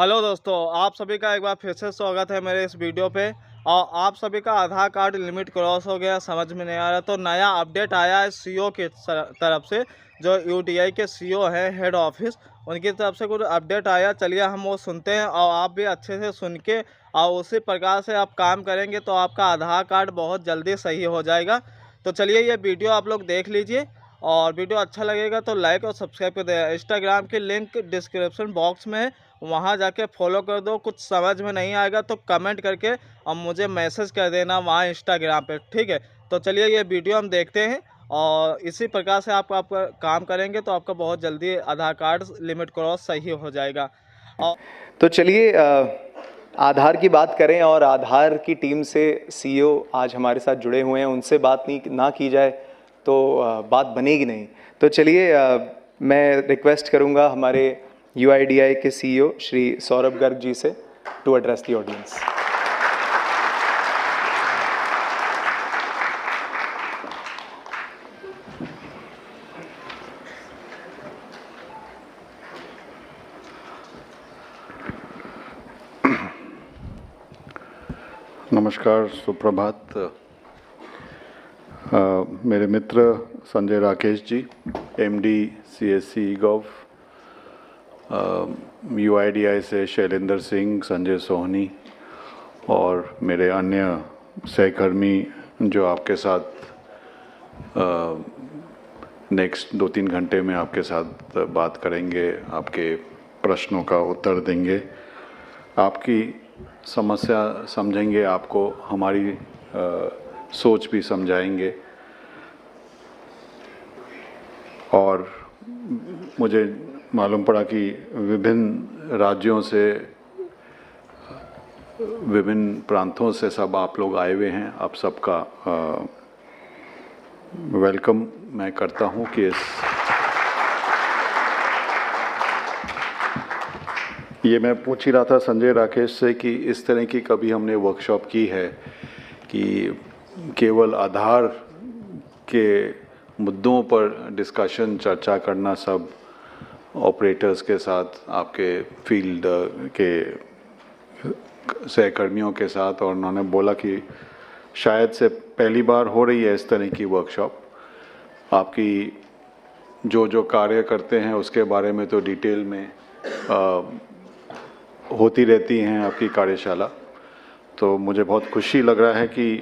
Hello दोस्तों, आप सभी का एक बार फिर से स्वागत है मेरे इस वीडियो पे। और आप सभी का आधार कार्ड लिमिट क्रॉस हो गया, समझ में नहीं आ रहा, तो नया अपडेट आया है सीओ की तरफ से। जो यूटीआई के सीओ हैं, हेड ऑफिस, उनकी तरफ से कुछ अपडेट आया। चलिए हम वो सुनते हैं और आप भी अच्छे से सुन के और उसी प्रकार से आप काम करेंगे तो आपका आधार कार्ड बहुत जल्दी सही हो जाएगा। तो चलिए ये वीडियो आप लोग देख लीजिए और वीडियो अच्छा लगेगा तो लाइक और सब्सक्राइब कर देगा। इंस्टाग्राम की लिंक डिस्क्रिप्शन बॉक्स में है, वहाँ जाके फॉलो कर दो। कुछ समझ में नहीं आएगा तो कमेंट करके और मुझे मैसेज कर देना वहाँ इंस्टाग्राम पे, ठीक है। तो चलिए ये वीडियो हम देखते हैं और इसी प्रकार से आपका काम करेंगे तो आपका बहुत जल्दी आधार कार्ड लिमिट क्रॉस सही हो जाएगा। और तो चलिए आधार की बात करें और आधार की टीम से सीईओ आज हमारे साथ जुड़े हुए हैं, उनसे बात नहीं ना की जाए तो बात बनेगी नहीं। तो चलिए मैं रिक्वेस्ट करूंगा हमारे यूआईडीआई के सीईओ श्री सौरभ गर्ग जी से टू एड्रेस द ऑडियंस। नमस्कार, सुप्रभात। मेरे मित्र संजय राकेश जी, एमडी सीएससी गव, यूआईडीआई से शैलेंद्र सिंह, संजय सोहनी और मेरे अन्य सहकर्मी जो आपके साथ नेक्स्ट 2-3 घंटे में आपके साथ बात करेंगे, आपके प्रश्नों का उत्तर देंगे, आपकी समस्या समझेंगे, आपको हमारी सोच भी समझाएंगे। और मुझे मालूम पड़ा कि विभिन्न राज्यों से, विभिन्न प्रांतों से सब आप लोग आए हुए हैं। आप सबका वेलकम मैं करता हूं कि ये मैं पूछ ही रहा था संजय राकेश से कि इस तरह की कभी हमने वर्कशॉप की है कि केवल आधार के मुद्दों पर डिस्कशन, चर्चा करना सब ऑपरेटर्स के साथ, आपके फील्ड के सहकर्मियों के साथ, और उन्होंने बोला कि शायद से पहली बार हो रही है इस तरह की वर्कशॉप। आपकी जो कार्य करते हैं उसके बारे में तो डिटेल में होती रहती हैं आपकी कार्यशाला। तो मुझे बहुत खुशी लग रहा है कि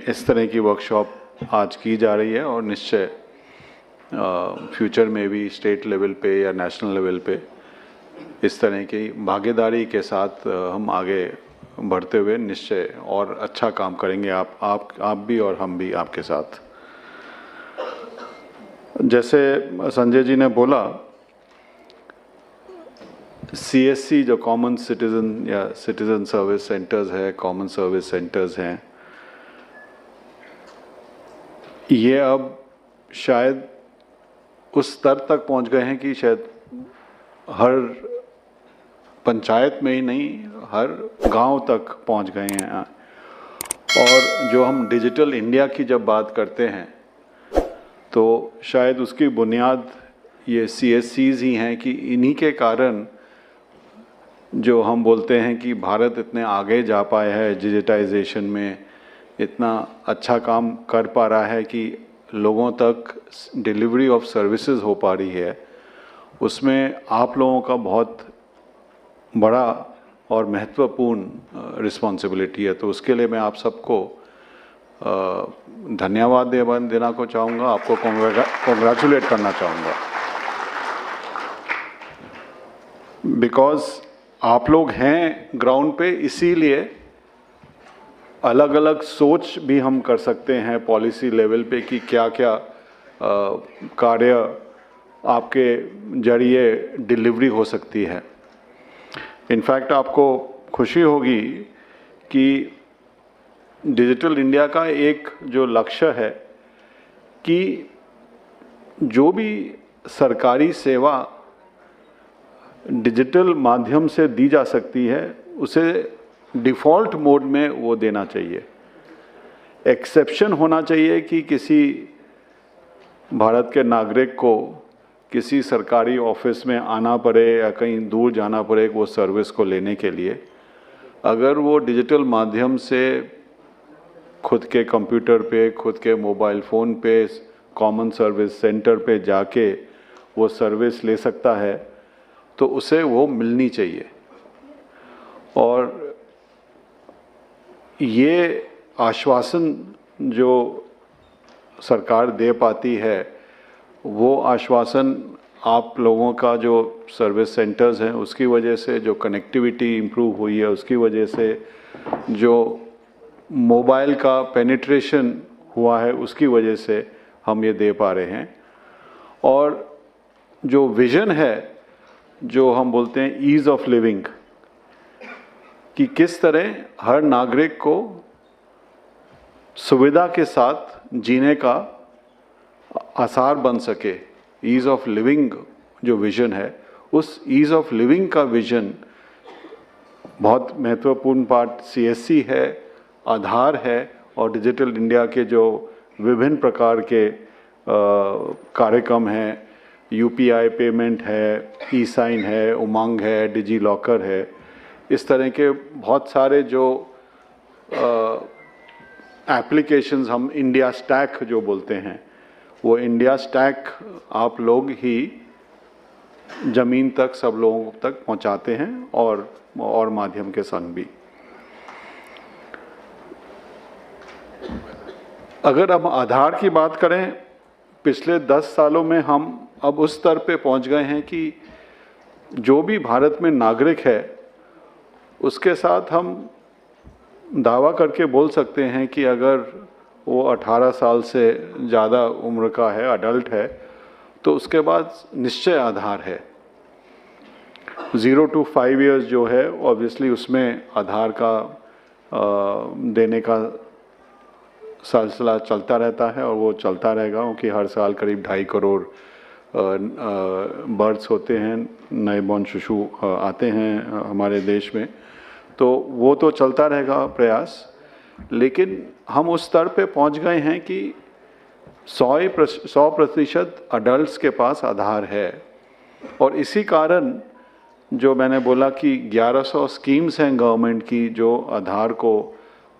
इस तरह की वर्कशॉप आज की जा रही है और निश्चय फ्यूचर में भी स्टेट लेवल पे या नेशनल लेवल पे इस तरह की भागीदारी के साथ हम आगे बढ़ते हुए निश्चय और अच्छा काम करेंगे, आप भी और हम भी आपके साथ। जैसे संजय जी ने बोला, सीएससी जो कॉमन सिटीजन या सिटीजन सर्विस सेंटर्स है, कॉमन सर्विस सेंटर्स हैं, ये अब शायद उस स्तर तक पहुंच गए हैं कि शायद हर पंचायत में ही नहीं, हर गांव तक पहुंच गए हैं। और जो हम डिजिटल इंडिया की जब बात करते हैं तो शायद उसकी बुनियाद ये सीएससीज ही हैं कि इन्हीं के कारण जो हम बोलते हैं कि भारत इतने आगे जा पाया है डिजिटाइजेशन में, इतना अच्छा काम कर पा रहा है कि लोगों तक डिलीवरी ऑफ सर्विसेज हो पा रही है। उसमें आप लोगों का बहुत बड़ा और महत्वपूर्ण रिस्पॉन्सिबिलिटी है। तो उसके लिए मैं आप सबको धन्यवाद देना को चाहूँगा, आपको कॉन्ग्रेचुलेट करना चाहूँगा, बिकॉज आप लोग हैं ग्राउंड पे, इसीलिए अलग अलग सोच भी हम कर सकते हैं पॉलिसी लेवल पे कि क्या क्या कार्य आपके जरिए डिलीवरी हो सकती है। इनफैक्ट आपको खुशी होगी कि डिजिटल इंडिया का एक जो लक्ष्य है कि जो भी सरकारी सेवा डिजिटल माध्यम से दी जा सकती है उसे डिफ़ॉल्ट मोड में वो देना चाहिए। एक्सेप्शन होना चाहिए कि किसी भारत के नागरिक को किसी सरकारी ऑफिस में आना पड़े या कहीं दूर जाना पड़े वो सर्विस को लेने के लिए, अगर वो डिजिटल माध्यम से खुद के कंप्यूटर पे, खुद के मोबाइल फ़ोन पे, कॉमन सर्विस सेंटर पे जाके वो सर्विस ले सकता है तो उसे वो मिलनी चाहिए। और ये आश्वासन जो सरकार दे पाती है वो आश्वासन आप लोगों का जो सर्विस सेंटर्स हैं उसकी वजह से, जो कनेक्टिविटी इम्प्रूव हुई है उसकी वजह से, जो मोबाइल का पेनिट्रेशन हुआ है उसकी वजह से हम ये दे पा रहे हैं। और जो विज़न है, जो हम बोलते हैं ईज़ ऑफ लिविंग, कि किस तरह हर नागरिक को सुविधा के साथ जीने का आसार बन सके, ईज़ ऑफ लिविंग जो विज़न है, उस ईज़ ऑफ लिविंग का विज़न बहुत महत्वपूर्ण पार्ट CSC है, आधार है और डिजिटल इंडिया के जो विभिन्न प्रकार के कार्यक्रम हैं, UPI पेमेंट है, ई-साइन है, उमंग है, डिजी लॉकर है, इस तरह के बहुत सारे जो एप्लीकेशंस हम इंडिया स्टैक जो बोलते हैं, वो इंडिया स्टैक आप लोग ही ज़मीन तक सब लोगों तक पहुंचाते हैं और माध्यम के संग भी। अगर हम आधार की बात करें, पिछले 10 सालों में हम अब उस स्तर पे पहुंच गए हैं कि जो भी भारत में नागरिक है उसके साथ हम दावा करके बोल सकते हैं कि अगर वो 18 साल से ज़्यादा उम्र का है, अडल्ट है, तो उसके बाद निश्चय आधार है। 0 to 5 years जो है ऑब्वियसली उसमें आधार का देने का सिलसिला चलता रहता है और वो चलता रहेगा, क्योंकि हर साल करीब 2.5 करोड़ बर्थ्स होते हैं, नए बॉर्न शिशु आते हैं हमारे देश में, तो वो तो चलता रहेगा प्रयास। लेकिन हम उस स्तर पे पहुंच गए हैं कि 100% अडल्ट्स के पास आधार है। और इसी कारण जो मैंने बोला कि 1100 स्कीम्स हैं गवर्नमेंट की जो आधार को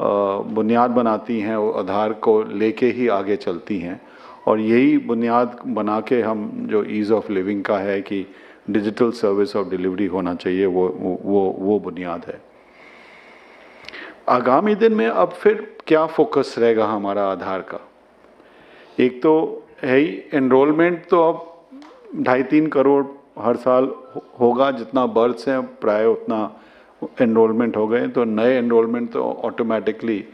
बुनियाद बनाती हैं, वो आधार को लेके ही आगे चलती हैं। और यही बुनियाद बना के हम जो ईज़ ऑफ लिविंग का है कि डिजिटल सर्विस ऑफ डिलीवरी होना चाहिए, वो बुनियाद है। आगामी दिन में अब फिर क्या फोकस रहेगा हमारा आधार का? एक तो है ही एनरोलमेंट, तो अब 2.5-3 करोड़ हर साल होगा, जितना बर्थ्स हैं प्राय उतना एनरोलमेंट हो गए। तो नए एनरोलमेंट तो ऑटोमेटिकली,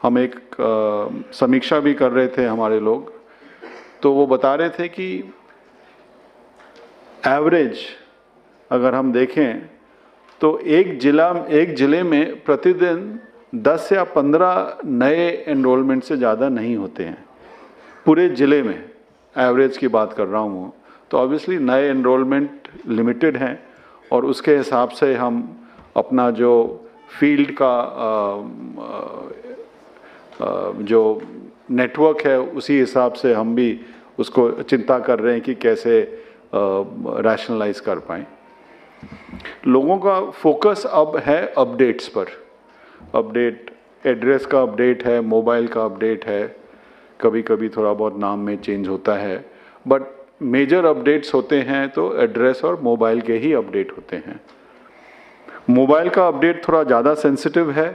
हम एक समीक्षा भी कर रहे थे हमारे लोग, तो वो बता रहे थे कि एवरेज अगर हम देखें तो एक ज़िले में प्रतिदिन 10 या 15 नए एनरोलमेंट से ज़्यादा नहीं होते हैं पूरे ज़िले में, एवरेज की बात कर रहा हूँ। तो ऑब्वियसली नए एनरोलमेंट लिमिटेड हैं और उसके हिसाब से हम अपना जो फील्ड का जो नेटवर्क है उसी हिसाब से हम भी उसको चिंता कर रहे हैं कि कैसे रैशनलाइज कर पाएँ। लोगों का फोकस अब है अपडेट्स पर, अपडेट एड्रेस का अपडेट है, मोबाइल का अपडेट है, कभी कभी थोड़ा बहुत नाम में चेंज होता है, बट मेजर अपडेट्स होते हैं तो एड्रेस और मोबाइल के ही अपडेट होते हैं। मोबाइल का अपडेट थोड़ा ज़्यादा सेंसिटिव है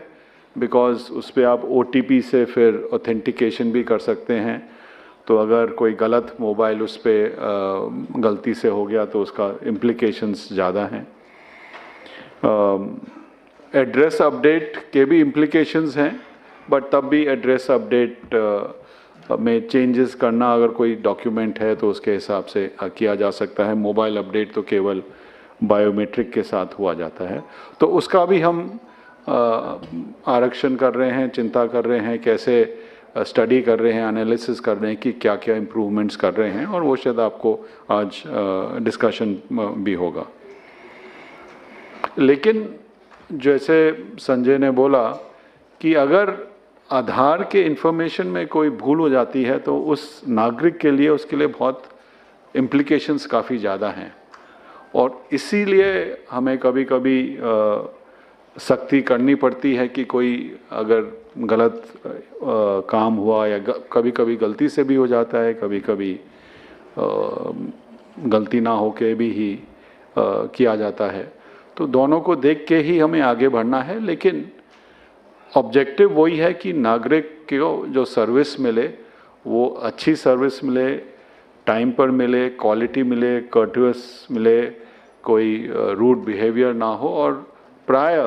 बिकॉज़ उस पर आप OTP से फिर ऑथेंटिकेशन भी कर सकते हैं। तो अगर कोई गलत मोबाइल उस पर गलती से हो गया तो उसका इम्प्लिकेशंस ज़्यादा हैं। एड्रेस अपडेट के भी इम्प्लिकेशंस हैं, बट तब भी एड्रेस अपडेट में चेंजेस करना अगर कोई डॉक्यूमेंट है तो उसके हिसाब से किया जा सकता है। मोबाइल अपडेट तो केवल बायोमेट्रिक के साथ हुआ जाता है, तो उसका भी हम आरक्षण कर रहे हैं, चिंता कर रहे हैं, कैसे स्टडी कर रहे हैं, एनालिसिस कर रहे हैं कि क्या क्या इम्प्रूवमेंट्स कर रहे हैं, और वो शायद आपको आज डिस्कशन भी होगा। लेकिन जैसे संजय ने बोला कि अगर आधार के इंफॉर्मेशन में कोई भूल हो जाती है तो उस नागरिक के लिए, उसके लिए बहुत इम्प्लीकेशंस काफ़ी ज़्यादा हैं और इसीलिए हमें कभी कभी सख्ती करनी पड़ती है कि कोई अगर गलत काम हुआ या कभी कभी गलती से भी हो जाता है, कभी कभी गलती ना होके भी ही किया जाता है। तो दोनों को देख के ही हमें आगे बढ़ना है, लेकिन ऑब्जेक्टिव वही है कि नागरिक को जो सर्विस मिले वो अच्छी सर्विस मिले, टाइम पर मिले, क्वालिटी मिले, कर्टियस मिले, कोई रूड बिहेवियर ना हो। और प्राय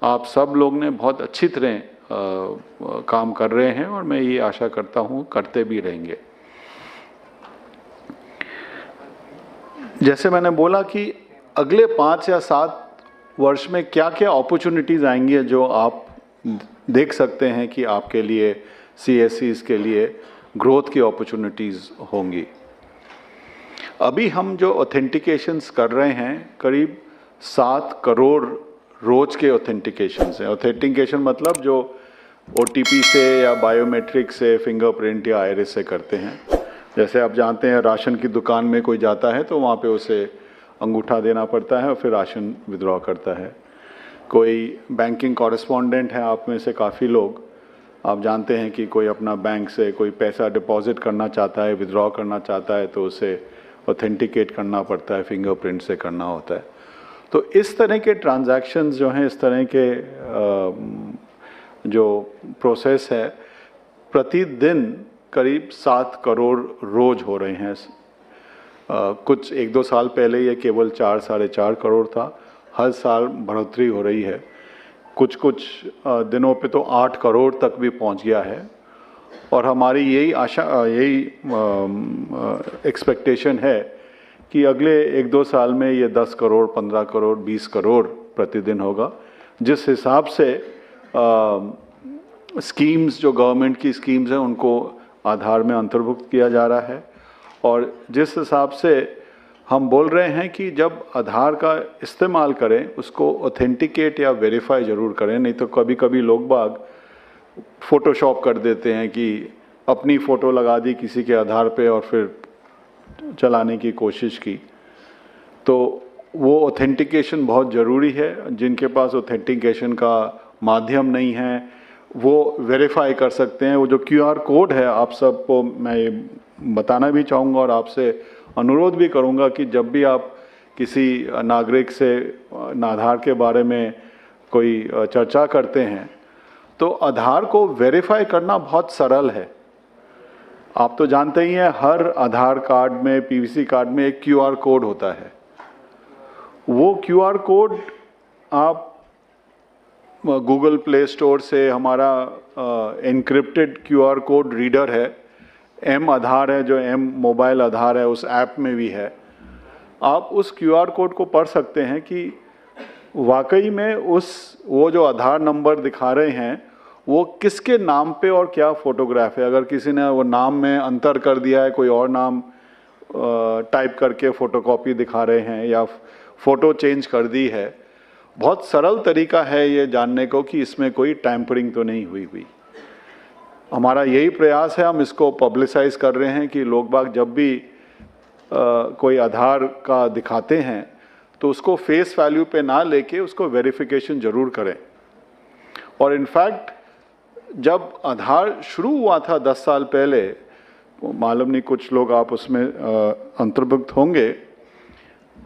आप सब लोग ने बहुत अच्छी तरह काम कर रहे हैं और मैं ये आशा करता हूँ करते भी रहेंगे। जैसे मैंने बोला कि अगले 5 या 7 वर्ष में क्या क्या अपॉर्चुनिटीज़ आएंगी जो आप देख सकते हैं कि आपके लिए CSCs के लिए ग्रोथ की अपॉर्चुनिटीज़ होंगी। अभी हम जो ऑथेंटिकेशंस कर रहे हैं करीब 7 करोड़ रोज के ऑथेंटिकेशंस हैं। ऑथेंटिकेशन मतलब जो OTP से या बायोमेट्रिक से, फिंगरप्रिंट या आइरिस से करते हैं। जैसे आप जानते हैं राशन की दुकान में कोई जाता है तो वहाँ पे उसे अंगूठा देना पड़ता है और फिर राशन विड्रॉ करता है। कोई बैंकिंग कॉरेस्पॉन्डेंट है आप में से काफ़ी लोग, आप जानते हैं कि कोई अपना बैंक से कोई पैसा डिपॉजिट करना चाहता है, विड्रॉ करना चाहता है तो उसे ऑथेंटिकेट करना पड़ता है, फिंगरप्रिंट से करना होता है। तो इस तरह के ट्रांजैक्शंस जो हैं, इस तरह के जो प्रोसेस है, प्रतिदिन करीब 7 करोड़ रोज हो रहे हैं। कुछ 1-2 साल पहले ये केवल 4-4.5 करोड़ था, हर साल बढ़ोतरी हो रही है। कुछ दिनों पे तो 8 करोड़ तक भी पहुंच गया है और हमारी यही आशा, यही एक्सपेक्टेशन है कि अगले 1-2 साल में ये 10 करोड़, 15 करोड़, 20 करोड़ प्रतिदिन होगा। जिस हिसाब से स्कीम्स, जो गवर्नमेंट की स्कीम्स हैं, उनको आधार में अंतर्भुक्त किया जा रहा है और जिस हिसाब से हम बोल रहे हैं कि जब आधार का इस्तेमाल करें उसको ऑथेंटिकेट या वेरीफाई ज़रूर करें, नहीं तो कभी कभी लोग बाग फ़ोटोशॉप कर देते हैं कि अपनी फ़ोटो लगा दी किसी के आधार पे और फिर चलाने की कोशिश की। तो वो ऑथेंटिकेशन बहुत ज़रूरी है। जिनके पास ऑथेंटिकेशन का माध्यम नहीं है वो वेरीफाई कर सकते हैं। वो जो QR कोड है, आप सबको मैं ये बताना भी चाहूँगा और आपसे अनुरोध भी करूँगा कि जब भी आप किसी नागरिक से आधार के बारे में कोई चर्चा करते हैं तो आधार को वेरीफाई करना बहुत सरल है। आप तो जानते ही हैं हर आधार कार्ड में, PVC कार्ड में एक QR कोड होता है। वो QR कोड आप गूगल प्ले स्टोर से, हमारा एनक्रिप्टेड QR कोड रीडर है, M आधार है, जो M मोबाइल आधार है, उस ऐप में भी है। आप उस QR कोड को पढ़ सकते हैं कि वाकई में वो जो आधार नंबर दिखा रहे हैं वो किसके नाम पे और क्या फ़ोटोग्राफ है। अगर किसी ने वो नाम में अंतर कर दिया है, कोई और नाम टाइप करके फ़ोटोकॉपी दिखा रहे हैं या फ़ोटो चेंज कर दी है, बहुत सरल तरीका है ये जानने को कि इसमें कोई टैम्परिंग तो नहीं हुई। हमारा यही प्रयास है, हम इसको पब्लिसाइज कर रहे हैं कि लोग बाग जब भी कोई आधार का दिखाते हैं तो उसको फेस वैल्यू पे ना लेके उसको वेरिफिकेशन ज़रूर करें। और इनफैक्ट जब आधार शुरू हुआ था 10 साल पहले, मालूम नहीं कुछ लोग आप उसमें अंतर्भुक्त होंगे,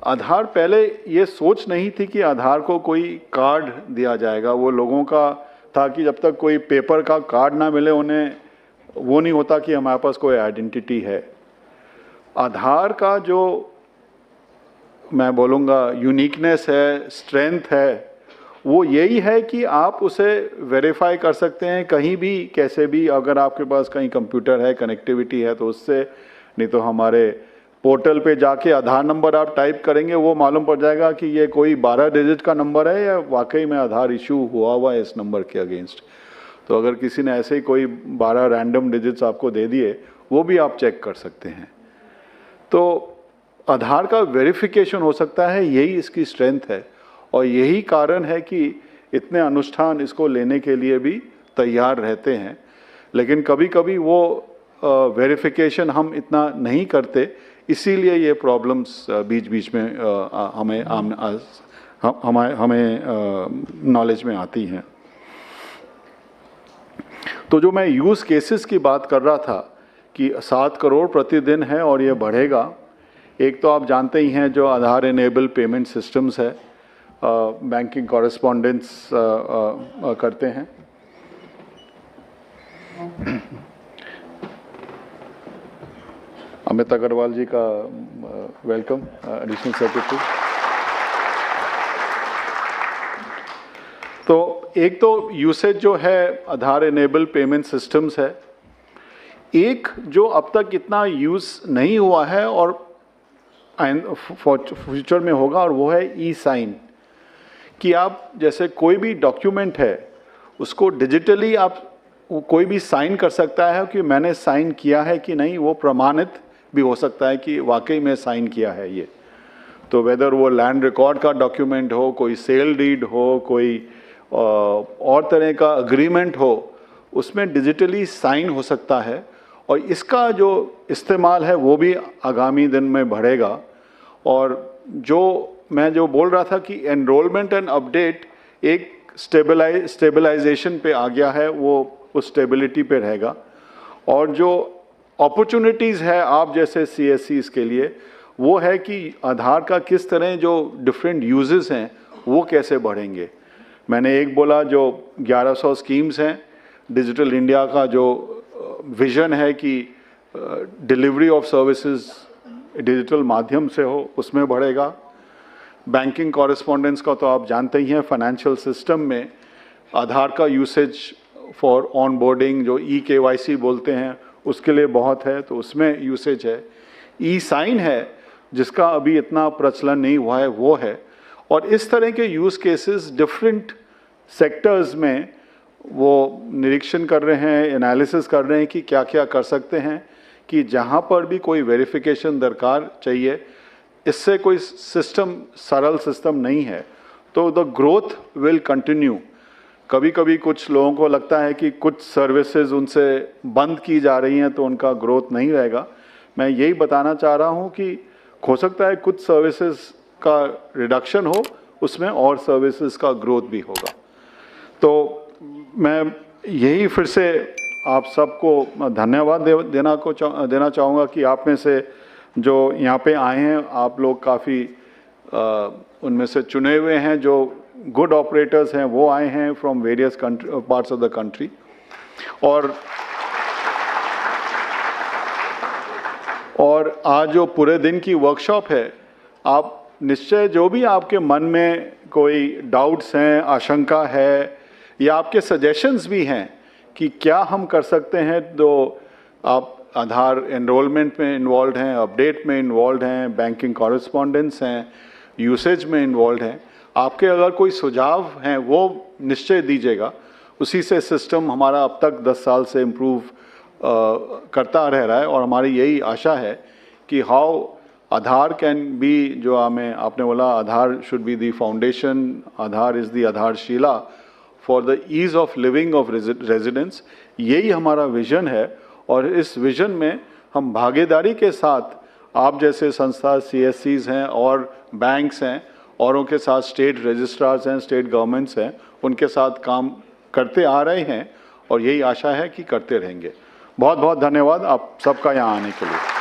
आधार पहले ये सोच नहीं थी कि आधार को कोई कार्ड दिया जाएगा। वो लोगों का था कि जब तक कोई पेपर का कार्ड ना मिले उन्हें वो नहीं होता कि हमारे पास कोई आइडेंटिटी है। आधार का जो मैं बोलूँगा यूनिकनेस है, स्ट्रेंथ है, वो यही है कि आप उसे वेरीफाई कर सकते हैं कहीं भी, कैसे भी। अगर आपके पास कहीं कंप्यूटर है, कनेक्टिविटी है तो उससे, नहीं तो हमारे पोर्टल पे जाके आधार नंबर आप टाइप करेंगे, वो मालूम पड़ जाएगा कि ये कोई 12 डिजिट का नंबर है या वाकई में आधार इशू हुआ है इस नंबर के अगेंस्ट। तो अगर किसी ने ऐसे ही कोई 12 रैंडम डिजिट्स आपको दे दिए, वो भी आप चेक कर सकते हैं। तो आधार का वेरिफिकेशन हो सकता है, यही इसकी स्ट्रेंथ है और यही कारण है कि इतने अनुष्ठान इसको लेने के लिए भी तैयार रहते हैं। लेकिन कभी कभी वो वेरिफिकेशन हम इतना नहीं करते, इसीलिए ये प्रॉब्लम्स बीच बीच में हमें नॉलेज में आती हैं। तो जो मैं यूज़ केसेस की बात कर रहा था कि 7 करोड़ प्रतिदिन है और ये बढ़ेगा। एक तो आप जानते ही हैं जो आधार इनेबल पेमेंट सिस्टम्स है, बैंकिंग कॉरेस्पॉन्डेंस करते हैं। अमित अग्रवाल जी का वेलकम, एडिशनल सेक्रेटरी। तो एक तो यूसेज जो है आधार इनेबल पेमेंट सिस्टम्स है, एक जो अब तक इतना यूज़ नहीं हुआ है और फ्यूचर में होगा, और वो है ई साइन। कि आप जैसे कोई भी डॉक्यूमेंट है उसको डिजिटली आप कोई भी साइन कर सकता है कि मैंने साइन किया है कि नहीं, वो प्रमाणित भी हो सकता है कि वाकई में साइन किया है ये। तो वेदर वो लैंड रिकॉर्ड का डॉक्यूमेंट हो, कोई सेल डीड हो, कोई और तरह का अग्रीमेंट हो, उसमें डिजिटली साइन हो सकता है। और इसका जो इस्तेमाल है वो भी आगामी दिन में बढ़ेगा। और जो मैं जो बोल रहा था कि एनरोलमेंट एंड अपडेट एक स्टेबलाइजेशन पे आ गया है, वो उस स्टेबिलिटी पे रहेगा। और जो अपॉर्चुनिटीज़ है आप जैसे CSCs के लिए, वो है कि आधार का किस तरह जो डिफरेंट यूजेस हैं वो कैसे बढ़ेंगे। मैंने एक बोला जो 1100 स्कीम्स हैं, डिजिटल इंडिया का जो विज़न है कि डिलीवरी ऑफ सर्विसेज डिजिटल माध्यम से हो, उसमें बढ़ेगा। बैंकिंग कॉरेस्पॉन्डेंस का तो आप जानते ही हैं, फाइनेंशियल सिस्टम में आधार का यूसेज फॉर ऑन बोर्डिंग जो EKYC बोलते हैं उसके लिए बहुत है, तो उसमें यूसेज है। ई साइन है जिसका अभी इतना प्रचलन नहीं हुआ है, वो है। और इस तरह के यूज़ केसेस डिफरेंट सेक्टर्स में वो निरीक्षण कर रहे हैं, एनालिसिस कर रहे हैं कि क्या क्या कर सकते हैं कि जहाँ पर भी कोई वेरिफिकेशन दरकार चाहिए, इससे कोई सिस्टम सरल सिस्टम नहीं है, तो द ग्रोथ विल कंटिन्यू। कभी कभी कुछ लोगों को लगता है कि कुछ सर्विसेज उनसे बंद की जा रही हैं तो उनका ग्रोथ नहीं रहेगा। मैं यही बताना चाह रहा हूँ कि हो सकता है कुछ सर्विसेज का रिडक्शन हो, उसमें और सर्विसेज का ग्रोथ भी होगा। तो मैं यही फिर से आप सबको धन्यवाद देना चाहूँगा कि आप में से जो यहाँ पे आए हैं, आप लोग काफ़ी उनमें से चुने हुए हैं, जो गुड ऑपरेटर्स हैं वो आए हैं from various parts of the country. और आज जो पूरे दिन की वर्कशॉप है, आप निश्चय जो भी आपके मन में कोई डाउट्स हैं, आशंका है, या आपके सजेशंस भी हैं कि क्या हम कर सकते हैं, तो आप आधार एनरोलमेंट में इन्वॉल्व हैं, अपडेट में इन्वॉल्व हैं, बैंकिंग कॉरेस्पॉन्डेंस हैं, यूसेज में इन्वॉल्व हैं, आपके अगर कोई सुझाव हैं वो निश्चय दीजिएगा। उसी से सिस्टम हमारा अब तक 10 साल से इम्प्रूव करता रह रहा है। और हमारी यही आशा है कि हाउ आधार कैन बी, जो आपने बोला Aadhaar should be the foundation, Aadhaar is the आधारशिला for the ease of living of residents, यही हमारा विज़न है। और इस विज़न में हम भागीदारी के साथ आप जैसे संस्था CSCs हैं और बैंक्स हैं, औरों के साथ स्टेट रजिस्ट्रार्स हैं, स्टेट गवर्नमेंट्स हैं, उनके साथ काम करते आ रहे हैं और यही आशा है कि करते रहेंगे। बहुत बहुत धन्यवाद आप सबका यहाँ आने के लिए।